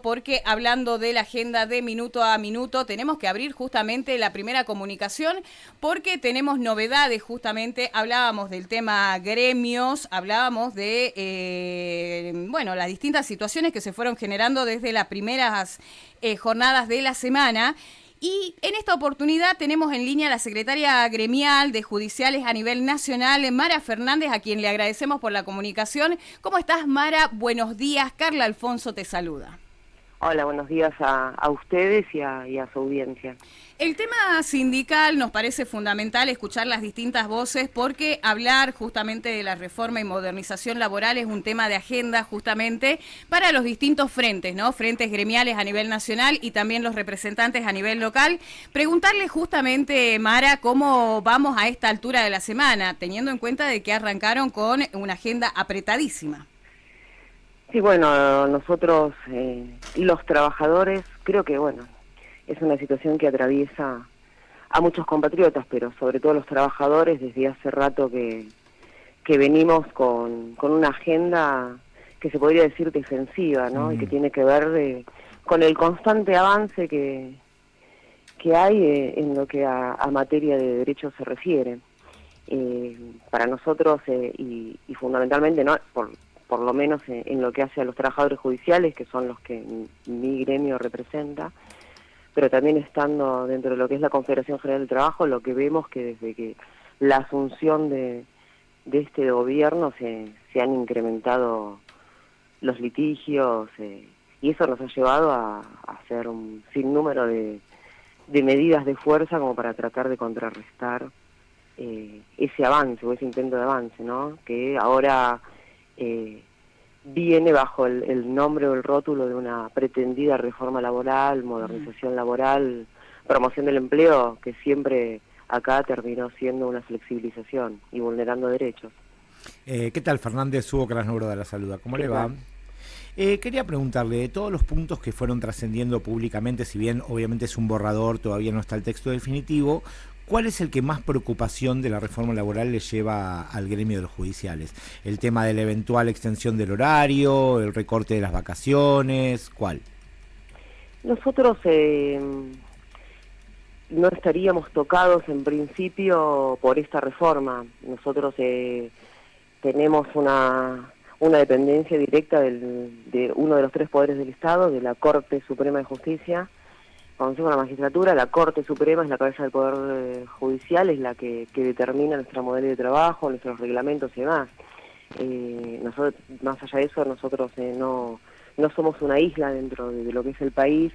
Porque hablando de la agenda de minuto a minuto, tenemos que abrir justamente la primera comunicación porque tenemos novedades. Justamente hablábamos del tema gremios, hablábamos de las distintas situaciones que se fueron generando desde las primeras jornadas de la semana. Y en esta oportunidad tenemos en línea a la secretaria gremial de judiciales a nivel nacional, Mara Fernández, a quien le agradecemos por la comunicación. ¿Cómo estás, Mara? Buenos días. Carla Alfonso te saluda. Hola, buenos días a ustedes y a su audiencia. El tema sindical nos parece fundamental escuchar las distintas voces porque hablar justamente de la reforma y modernización laboral es un tema de agenda justamente para los distintos frentes, ¿no? Frentes gremiales a nivel nacional y también los representantes a nivel local. Preguntarle justamente, Mara, cómo vamos a esta altura de la semana, teniendo en cuenta de que arrancaron con una agenda apretadísima. Sí, bueno, nosotros, los trabajadores, creo que, es una situación que atraviesa a muchos compatriotas, pero sobre todo los trabajadores desde hace rato que venimos con una agenda que se podría decir defensiva, ¿no? Y que tiene que ver con el constante avance que hay en lo que a materia de derechos se refiere. Para nosotros, y fundamentalmente, ¿no? Por lo menos en lo que hace a los trabajadores judiciales, que son los que mi gremio representa, pero también estando dentro de lo que es la Confederación General del Trabajo, lo que vemos que desde que la asunción de este gobierno se han incrementado los litigios, y eso nos ha llevado a hacer un sinnúmero de medidas de fuerza como para tratar de contrarrestar ese avance o ese intento de avance, ¿no? Que ahora viene bajo el nombre o el rótulo de una pretendida reforma laboral, modernización laboral, promoción del empleo, que siempre acá terminó siendo una flexibilización y vulnerando derechos. ¿Qué tal, Fernández? Hugo Krasnogro de la Saluda. ¿Cómo le va? Quería preguntarle, de todos los puntos que fueron trascendiendo públicamente, si bien obviamente es un borrador, todavía no está el texto definitivo, ¿cuál es el que más preocupación de la reforma laboral le lleva al gremio de los judiciales? ¿El tema de la eventual extensión del horario, el recorte de las vacaciones? ¿Cuál? Nosotros no estaríamos tocados en principio por esta reforma. Nosotros tenemos una dependencia directa de uno de los tres poderes del Estado, de la Corte Suprema de Justicia, Consejo de la Magistratura. La Corte Suprema es la cabeza del Poder Judicial, es la que determina nuestra modalidad de trabajo, nuestros reglamentos y demás. Nosotros, más allá de eso, nosotros no somos una isla dentro de lo que es el país.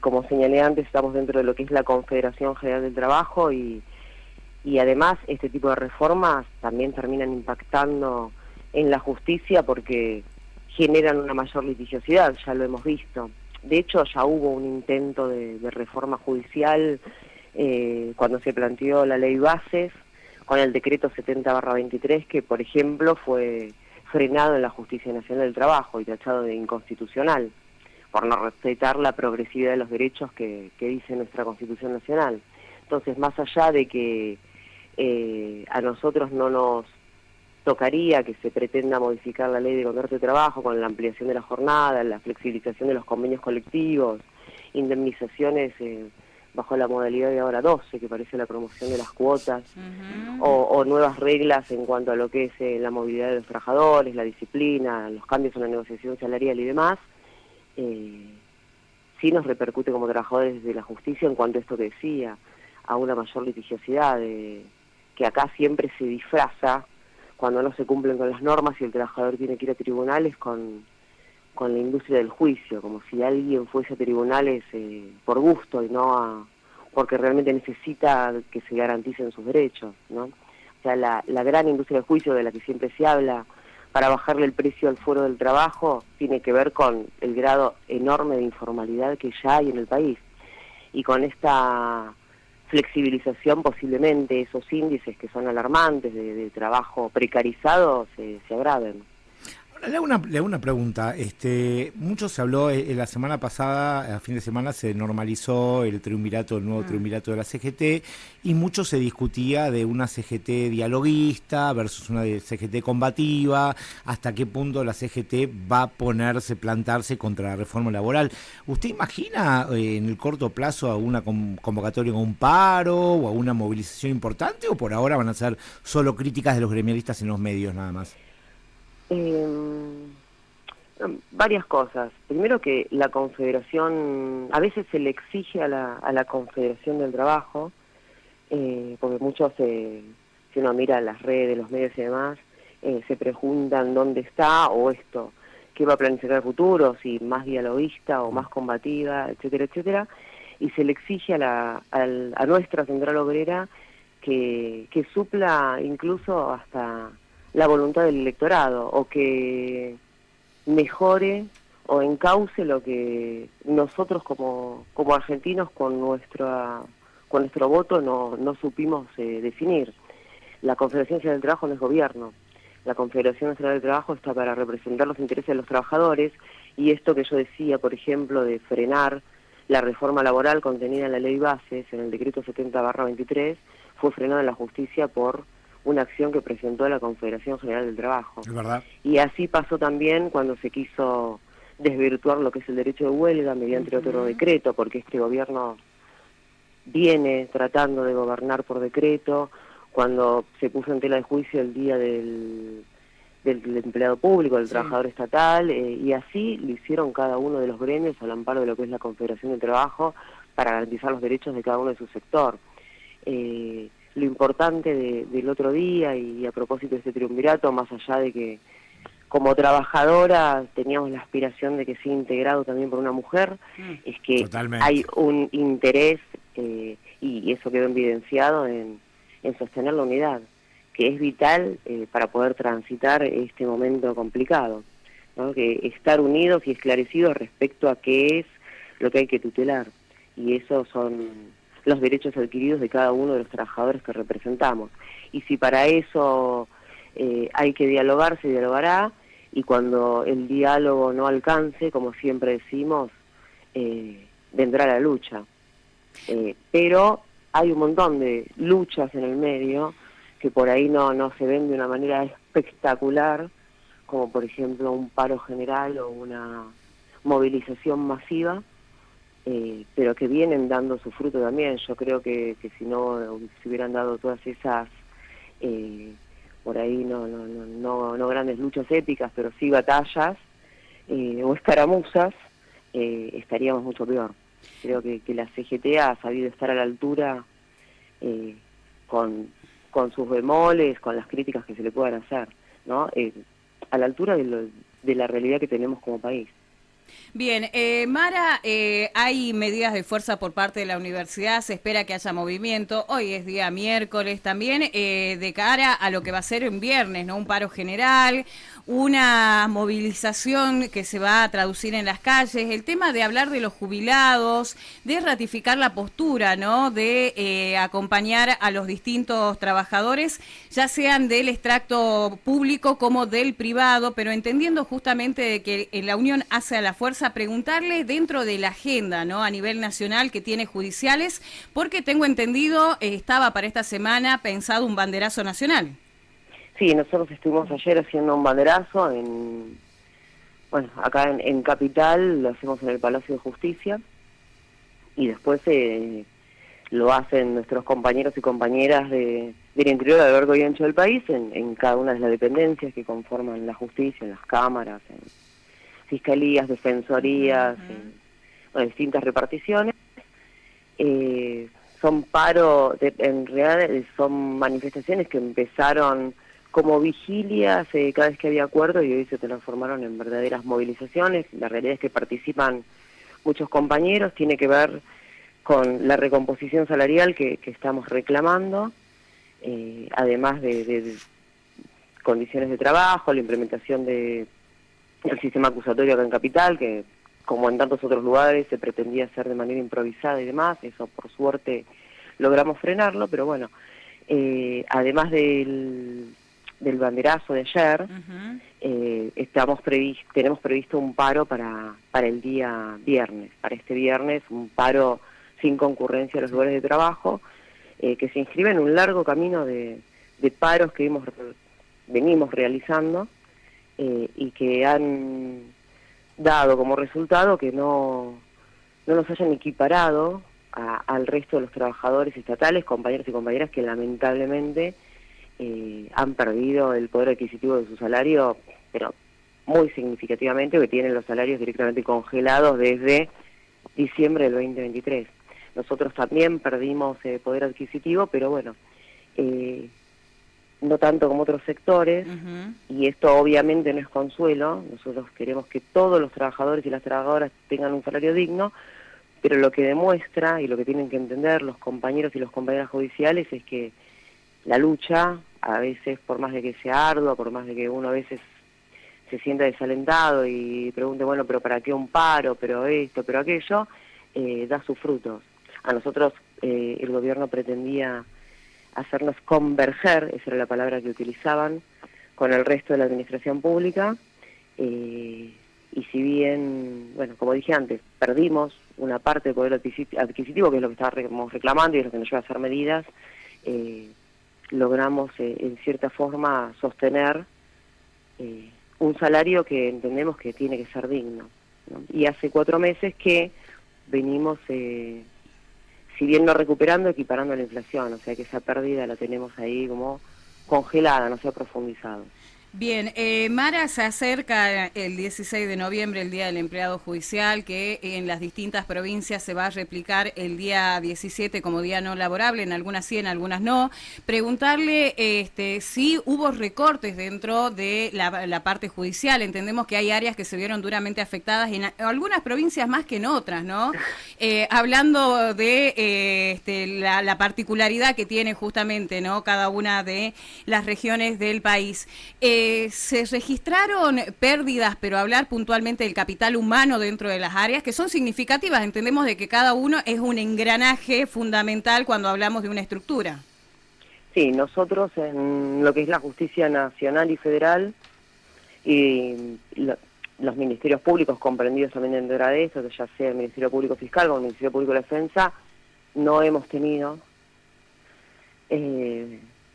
Como señalé antes, estamos dentro de lo que es la Confederación General del Trabajo y además este tipo de reformas también terminan impactando en la justicia porque generan una mayor litigiosidad, ya lo hemos visto. De hecho, ya hubo un intento de reforma judicial cuando se planteó la ley bases, con el decreto 70/23, que por ejemplo fue frenado en la Justicia Nacional del Trabajo y tachado de inconstitucional, por no respetar la progresividad de los derechos que dice nuestra Constitución Nacional. Entonces, más allá de que a nosotros no nos tocaría que se pretenda modificar la ley de contrato de trabajo con la ampliación de la jornada, la flexibilización de los convenios colectivos, indemnizaciones bajo la modalidad de ahora 12, que parece la promoción de las cuotas, o nuevas reglas en cuanto a lo que es la movilidad de los trabajadores, la disciplina, los cambios en la negociación salarial y demás. Sí nos repercute como trabajadores de la justicia en cuanto a esto que decía, a una mayor litigiosidad, que acá siempre se disfraza cuando no se cumplen con las normas y el trabajador tiene que ir a tribunales con la industria del juicio, como si alguien fuese a tribunales por gusto y no porque realmente necesita que se garanticen sus derechos, ¿no? O sea, la gran industria del juicio de la que siempre se habla para bajarle el precio al fuero del trabajo tiene que ver con el grado enorme de informalidad que ya hay en el país. Y con esta flexibilización posiblemente esos índices que son alarmantes de trabajo precarizado se agraven. Le hago una pregunta. Mucho se habló la semana pasada, a fin de semana se normalizó el nuevo triunvirato de la CGT, y mucho se discutía de una CGT dialoguista versus una CGT combativa, hasta qué punto la CGT va a plantarse contra la reforma laboral. ¿Usted imagina en el corto plazo alguna convocatoria a un paro o a una movilización importante, o por ahora van a ser solo críticas de los gremialistas en los medios nada más? Eh, Varias cosas. Primero, que la Confederación, a veces se le exige a la Confederación del Trabajo, porque muchos, si uno mira las redes, los medios y demás, se preguntan dónde está, o esto, qué va a planificar el futuro, si más dialoguista o más combativa, etcétera, etcétera, y se le exige a nuestra central obrera que supla incluso hasta la voluntad del electorado, o que mejore o encauce lo que nosotros como argentinos con nuestro voto no supimos definir. La Confederación Nacional del Trabajo no es gobierno. La Confederación Nacional del Trabajo está para representar los intereses de los trabajadores, y esto que yo decía, por ejemplo, de frenar la reforma laboral contenida en la Ley Bases, en el decreto 70/23, fue frenado en la justicia por una acción que presentó la Confederación General del Trabajo. Es verdad. Y así pasó también cuando se quiso desvirtuar lo que es el derecho de huelga mediante otro decreto, porque este gobierno viene tratando de gobernar por decreto. Cuando se puso en tela de juicio el día del empleado público, del trabajador estatal, y así lo hicieron cada uno de los gremios al amparo de lo que es la Confederación del Trabajo, para garantizar los derechos de cada uno de su sector. Lo importante del otro día, y a propósito de este triunvirato, más allá de que como trabajadora teníamos la aspiración de que sea integrado también por una mujer, es que Totalmente. hay un interés, y eso quedó evidenciado en sostener la unidad, que es vital para poder transitar este momento complicado, ¿no? Que estar unidos y esclarecidos respecto a qué es lo que hay que tutelar, y esos son los derechos adquiridos de cada uno de los trabajadores que representamos. Y si para eso hay que dialogar, se dialogará, y cuando el diálogo no alcance, como siempre decimos, vendrá la lucha. Pero hay un montón de luchas en el medio que por ahí no se ven de una manera espectacular, como por ejemplo un paro general o una movilización masiva, pero que vienen dando su fruto también. Yo creo que si no se hubieran dado todas esas, por ahí no grandes luchas épicas, pero sí batallas o escaramuzas, estaríamos mucho peor. Creo que la CGT ha sabido estar a la altura, con sus bemoles, con las críticas que se le puedan hacer, ¿no? A la altura de la realidad que tenemos como país. Bien, Mara, hay medidas de fuerza por parte de la universidad, se espera que haya movimiento, hoy es día miércoles también, de cara a lo que va a ser un viernes, ¿no? Un paro general, una movilización que se va a traducir en las calles, el tema de hablar de los jubilados, de ratificar la postura, ¿no? De acompañar a los distintos trabajadores, ya sean del extracto público como del privado, pero entendiendo justamente de que la unión hace a la fuerza, preguntarle dentro de la agenda, ¿no? A nivel nacional que tiene judiciales, porque tengo entendido, estaba para esta semana pensado un banderazo nacional. Sí, nosotros estuvimos ayer haciendo un banderazo acá en Capital, lo hacemos en el Palacio de Justicia, y después lo hacen nuestros compañeros y compañeras del interior, a lo largo y ancho del país, en cada una de las dependencias que conforman la justicia, en las cámaras, en fiscalías, defensorías, distintas reparticiones. Son en realidad son manifestaciones que empezaron como vigilias cada vez que había acuerdo, y hoy se transformaron en verdaderas movilizaciones. La realidad es que participan muchos compañeros, tiene que ver con la recomposición salarial que estamos reclamando, además de condiciones de trabajo, la implementación del sistema acusatorio acá en Capital, que como en tantos otros lugares se pretendía hacer de manera improvisada y demás. Eso por suerte logramos frenarlo, pero bueno, además del banderazo de ayer, tenemos previsto un paro para el día viernes, para este viernes, un paro sin concurrencia a los lugares de trabajo, que se inscribe en un largo camino de paros que venimos realizando y que han dado como resultado que no nos hayan equiparado al resto de los trabajadores estatales, compañeros y compañeras que lamentablemente han perdido el poder adquisitivo de su salario, pero muy significativamente, que tienen los salarios directamente congelados desde diciembre del 2023. Nosotros también perdimos poder adquisitivo, pero bueno, no tanto como otros sectores, y esto obviamente no es consuelo. Nosotros queremos que todos los trabajadores y las trabajadoras tengan un salario digno, pero lo que demuestra y lo que tienen que entender los compañeros y las compañeras judiciales es que la lucha, a veces por más de que sea ardua, por más de que uno a veces se sienta desalentado y pregunte, bueno, pero ¿para qué un paro? Pero esto, pero aquello, da sus frutos. A nosotros el gobierno pretendía hacernos converger, esa era la palabra que utilizaban, con el resto de la administración pública, y si bien, bueno, como dije antes, perdimos una parte del poder adquisitivo, que es lo que estábamos reclamando y es lo que nos lleva a hacer medidas, logramos en cierta forma sostener un salario que entendemos que tiene que ser digno, ¿no? Y hace 4 meses que venimos, si bien no recuperando, equiparando la inflación, o sea que esa pérdida la tenemos ahí como congelada, no se ha profundizado. Bien, Mara, se acerca el 16 de noviembre, el Día del Empleado Judicial, que en las distintas provincias se va a replicar el día 17 como día no laborable, en algunas sí, en algunas no. Preguntarle si hubo recortes dentro de la parte judicial. Entendemos que hay áreas que se vieron duramente afectadas, en algunas provincias más que en otras, ¿no? Hablando de la particularidad que tiene justamente, ¿no?, cada una de las regiones del país. Se registraron pérdidas, pero hablar puntualmente del capital humano dentro de las áreas, que son significativas. Entendemos de que cada uno es un engranaje fundamental cuando hablamos de una estructura. Sí, nosotros en lo que es la justicia nacional y federal, y los ministerios públicos comprendidos también dentro de eso, ya sea el Ministerio Público Fiscal o el Ministerio Público de Defensa, no hemos tenido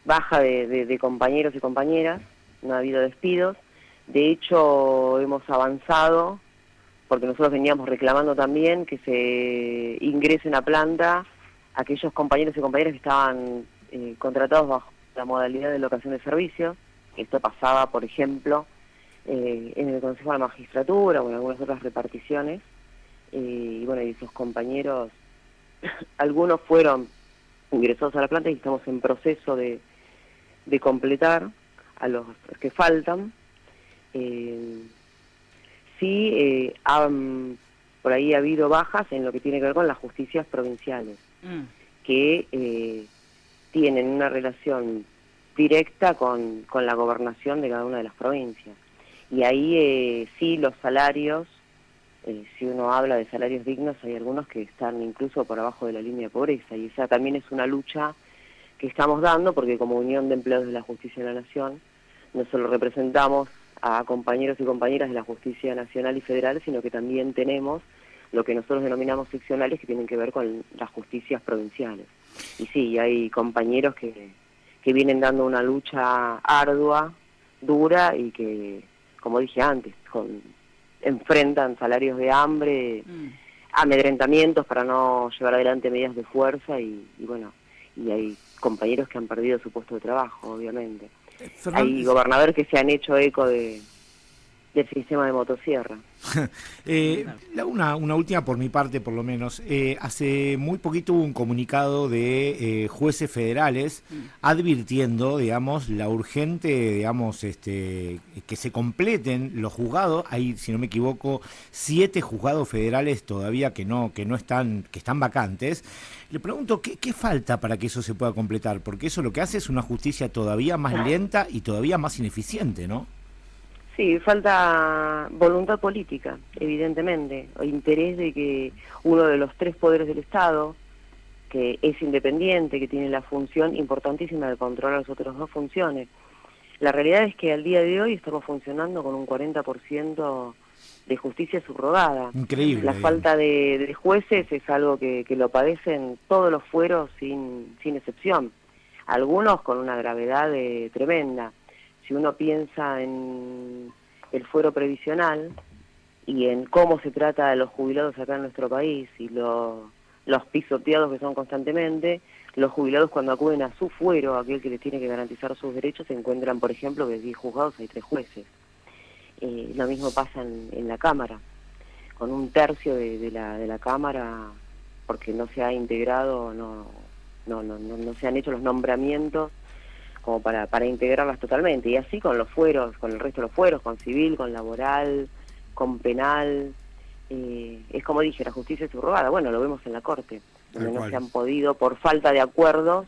baja de compañeros y compañeras. No ha habido despidos. De hecho, hemos avanzado, porque nosotros veníamos reclamando también que se ingresen a planta aquellos compañeros y compañeras que estaban contratados bajo la modalidad de locación de servicios. Esto pasaba, por ejemplo, en el Consejo de la Magistratura o en algunas otras reparticiones. Y bueno, y esos compañeros, algunos fueron ingresados a la planta y estamos en proceso de completar a los que faltan. Por ahí ha habido bajas en lo que tiene que ver con las justicias provinciales, que tienen una relación directa con la gobernación de cada una de las provincias. Y ahí sí los salarios, si uno habla de salarios dignos, hay algunos que están incluso por abajo de la línea de pobreza, y esa también es una lucha que estamos dando, porque como Unión de Empleados de la Justicia de la Nación, no solo representamos a compañeros y compañeras de la justicia nacional y federal, sino que también tenemos lo que nosotros denominamos seccionales, que tienen que ver con las justicias provinciales. Y sí, hay compañeros que vienen dando una lucha ardua, dura, y que, como dije antes, enfrentan salarios de hambre, amedrentamientos para no llevar adelante medidas de fuerza, y bueno, y hay compañeros que han perdido su puesto de trabajo, obviamente. Hay gobernadores que se han hecho eco del sistema de motosierra. Una última por mi parte, por lo menos. Hace muy poquito hubo un comunicado de jueces federales advirtiendo, digamos, la urgente, digamos, que se completen los juzgados. Hay, si no me equivoco, 7 juzgados federales todavía que están vacantes. Le pregunto, ¿qué falta para que eso se pueda completar? Porque eso lo que hace es una justicia todavía más lenta y todavía más ineficiente, ¿no? Sí, falta voluntad política, evidentemente, o interés de que uno de los 3 poderes del Estado, que es independiente, que tiene la función importantísima de controlar las otras 2 funciones, La realidad es que al día de hoy estamos funcionando con un 40% de justicia subrogada. Increíble. La falta de jueces es algo que lo padecen todos los fueros sin excepción. Algunos con una gravedad tremenda. Si uno piensa en el fuero previsional y en cómo se trata a los jubilados acá en nuestro país y los pisoteados que son constantemente, los jubilados cuando acuden a su fuero, aquel que les tiene que garantizar sus derechos, se encuentran, por ejemplo, que de 10 juzgados hay 3 jueces. Lo mismo pasa en la Cámara, con un tercio de la Cámara, porque no se ha integrado, no se han hecho los nombramientos como para integrarlas totalmente, y así con los fueros, con el resto de los fueros, con civil, con laboral, con penal. Es como dije, la justicia es subrogada. Bueno, lo vemos en la Corte, donde no se han podido, por falta de acuerdos,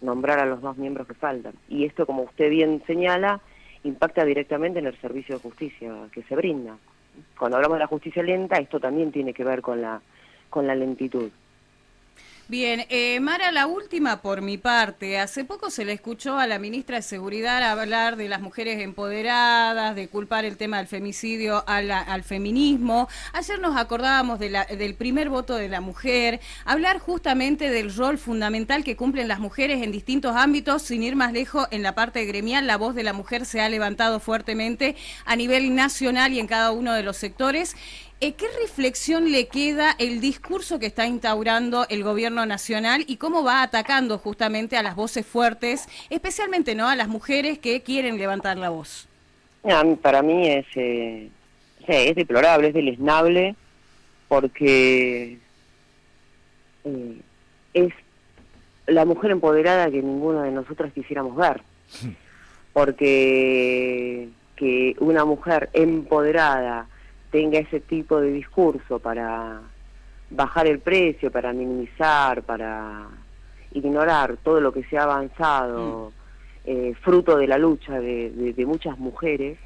nombrar a los 2 miembros que faltan. Y esto, como usted bien señala, impacta directamente en el servicio de justicia que se brinda. Cuando hablamos de la justicia lenta, esto también tiene que ver con la lentitud. Bien, Mara, la última por mi parte. Hace poco se le escuchó a la ministra de Seguridad hablar de las mujeres empoderadas, de culpar el tema del femicidio al feminismo. Ayer nos acordábamos del primer voto de la mujer, hablar justamente del rol fundamental que cumplen las mujeres en distintos ámbitos. Sin ir más lejos, en la parte gremial, la voz de la mujer se ha levantado fuertemente a nivel nacional y en cada uno de los sectores. ¿Qué reflexión le queda el discurso que está instaurando el gobierno nacional y cómo va atacando justamente a las voces fuertes, especialmente a las mujeres que quieren levantar la voz? Para mí es deplorable, es deleznable, porque es la mujer empoderada que ninguna de nosotras quisiéramos ver. Porque que una mujer empoderada tenga ese tipo de discurso para bajar el precio, para minimizar, para ignorar todo lo que se ha avanzado, fruto de la lucha de muchas mujeres,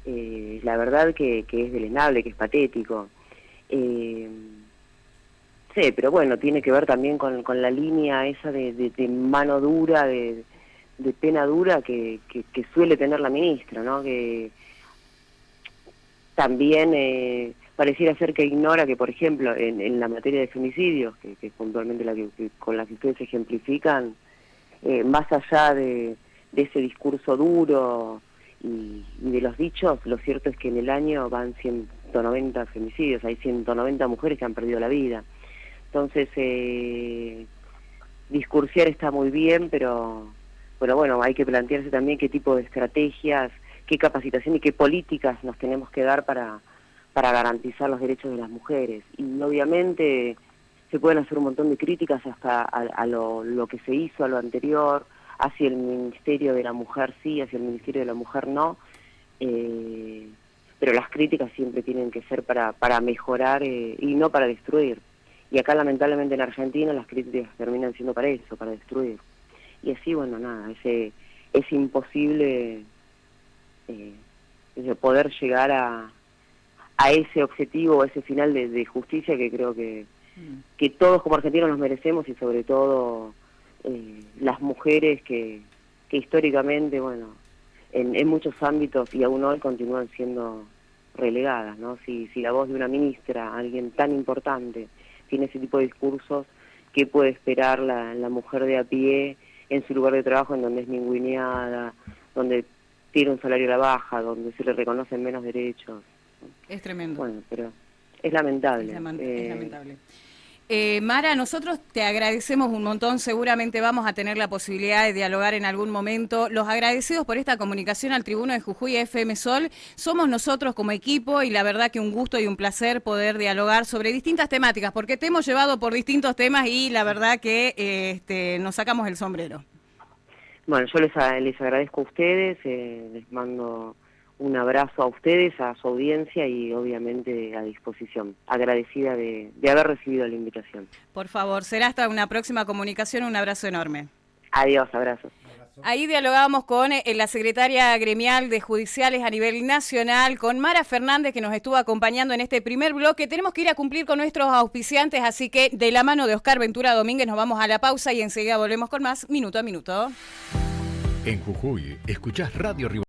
la verdad que es deleznable, que es patético. Sí, pero bueno, tiene que ver también con la línea esa de mano dura, de pena dura que suele tener la ministra, ¿no? Que también pareciera ser que ignora que, por ejemplo, en la materia de femicidios, que es puntualmente con la que ustedes ejemplifican, más allá de ese discurso duro y de los dichos, lo cierto es que en el año van 190 femicidios, hay 190 mujeres que han perdido la vida. Entonces, discursiar está muy bien, pero bueno, hay que plantearse también qué tipo de estrategias, qué capacitación y qué políticas nos tenemos que dar para garantizar los derechos de las mujeres. Y obviamente se pueden hacer un montón de críticas hasta a lo que se hizo, a lo anterior, hacia el Ministerio de la Mujer sí, hacia el Ministerio de la Mujer no, pero las críticas siempre tienen que ser para mejorar y no para destruir. Y acá lamentablemente en Argentina las críticas terminan siendo para eso, para destruir. Y así, bueno, nada, es imposible poder llegar a ese objetivo, a ese final de justicia que creo que todos como argentinos nos merecemos, y sobre todo las mujeres que históricamente, bueno, en muchos ámbitos y aún hoy continúan siendo relegadas, ¿no? Si la voz de una ministra, alguien tan importante, tiene ese tipo de discursos, ¿qué puede esperar la mujer de a pie en su lugar de trabajo, en donde es ninguneada, donde tiene un salario a la baja, donde se le reconocen menos derechos? Es tremendo. Bueno, pero es lamentable. Es lamentable. Mara, nosotros te agradecemos un montón, seguramente vamos a tener la posibilidad de dialogar en algún momento. Los agradecidos por esta comunicación al Tribuno de Jujuy FM Sol somos nosotros como equipo, y la verdad que un gusto y un placer poder dialogar sobre distintas temáticas, porque te hemos llevado por distintos temas y la verdad que nos sacamos el sombrero. Bueno, yo les agradezco a ustedes, les mando un abrazo a ustedes, a su audiencia, y obviamente a disposición. Agradecida de haber recibido la invitación. Por favor, será hasta una próxima comunicación. Un abrazo enorme. Adiós, abrazos. Ahí dialogábamos con la secretaria gremial de judiciales a nivel nacional, con Mara Fernández, que nos estuvo acompañando en este primer bloque. Tenemos que ir a cumplir con nuestros auspiciantes, así que de la mano de Oscar Ventura Domínguez nos vamos a la pausa y enseguida volvemos con más Minuto a Minuto. En Jujuy, escuchás Radio Rivadavia.